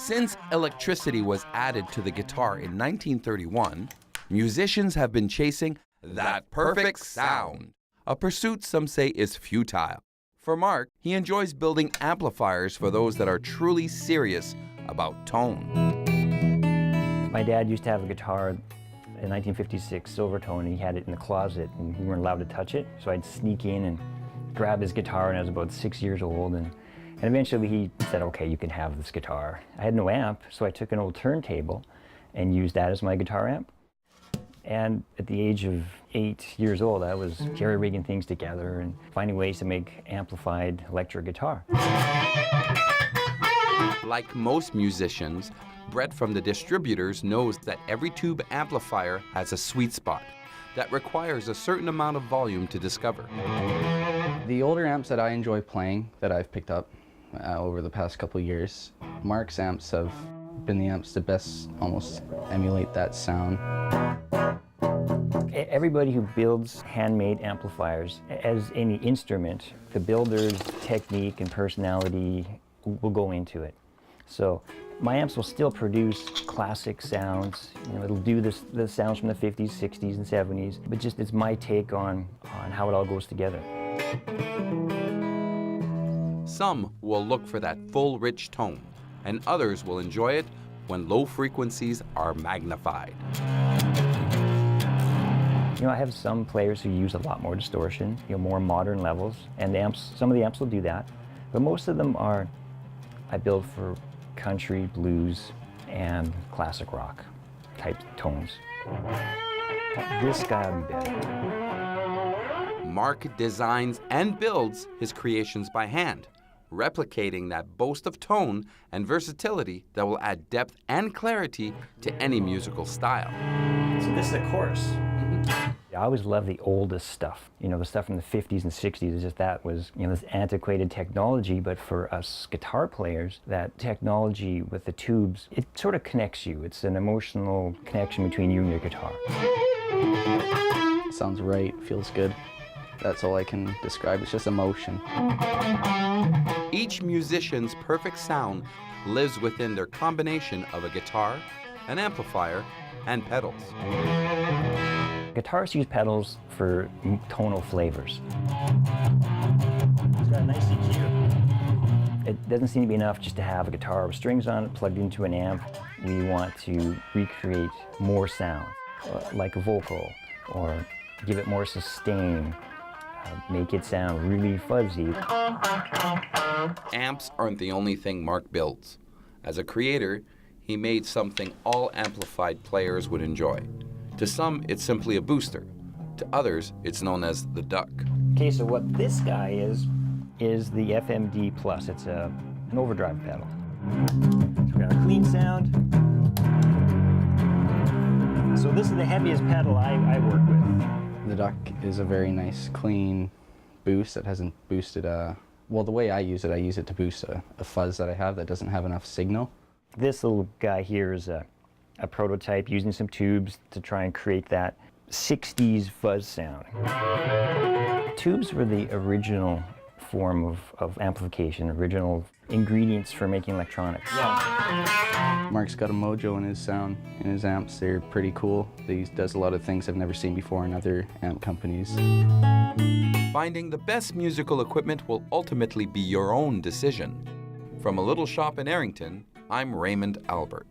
Since electricity was added to the guitar in 1931, musicians have been chasing that perfect sound, a pursuit some say is futile. For Mark, he enjoys building amplifiers for those that are truly serious about tone. My dad used to have a guitar in 1956 Silvertone, and he had it in the closet, and we weren't allowed to touch it, so I'd sneak in and grab his guitar when I was about 6 years old, and eventually he said, okay, you can have this guitar. I had no amp, so I took an old turntable and used that as my guitar amp. And at the age of 8 years old, I was jerry-rigging things together and finding ways to make amplified electric guitar. Like most musicians, Brett from the distributors knows that every tube amplifier has a sweet spot that requires a certain amount of volume to discover. The older amps that I enjoy playing, that I've picked up over the past couple of years, Mark's amps have been the amps that best almost emulate that sound. Everybody who builds handmade amplifiers, as any instrument, the builder's technique and personality will go into it. So my amps will still produce classic sounds. You know, it'll do the sounds from the 50s, 60s, and 70s, but just it's my take on how it all goes together. Some will look for that full, rich tone, and others will enjoy it when low frequencies are magnified. You know, I have some players who use a lot more distortion, you know, more modern levels, and the amps, some of the amps will do that, but most of them are, I build for country, blues, and classic rock type tones. This guy would be better. Mark designs and builds his creations by hand, replicating that boast of tone and versatility that will add depth and clarity to any musical style. So this is a chorus. I always love the oldest stuff. You know, the stuff from the 50s and 60s, it's just that was, you know, this antiquated technology, but for us guitar players, that technology with the tubes, it sort of connects you. It's an emotional connection between you and your guitar. Sounds right, feels good. That's all I can describe, it's just emotion. Each musician's perfect sound lives within their combination of a guitar, an amplifier, and pedals. Guitarists use pedals for tonal flavors. It's got a nice EQ. It doesn't seem to be enough just to have a guitar with strings on it plugged into an amp. We want to recreate more sound, like a vocal, or give it more sustain, make it sound really fuzzy. Amps aren't the only thing Mark builds. As a creator, he made something all amplified players would enjoy. To some, it's simply a booster. To others, it's known as the duck. Okay, so what this guy is the FMD Plus. It's an overdrive pedal. So we got a clean sound. So this is the heaviest pedal I work with. The duck is a very nice, clean boost that hasn't boosted well, the way I use it to boost a fuzz that I have that doesn't have enough signal. This little guy here is a prototype using some tubes to try and create that 60s fuzz sound. Tubes were the original form of amplification, original ingredients for making electronics. Yeah. Mark's got a mojo in his sound, in his amps. They're pretty cool. He does a lot of things I've never seen before in other amp companies. Finding the best musical equipment will ultimately be your own decision. From a little shop in Errington, I'm Raymond Albert.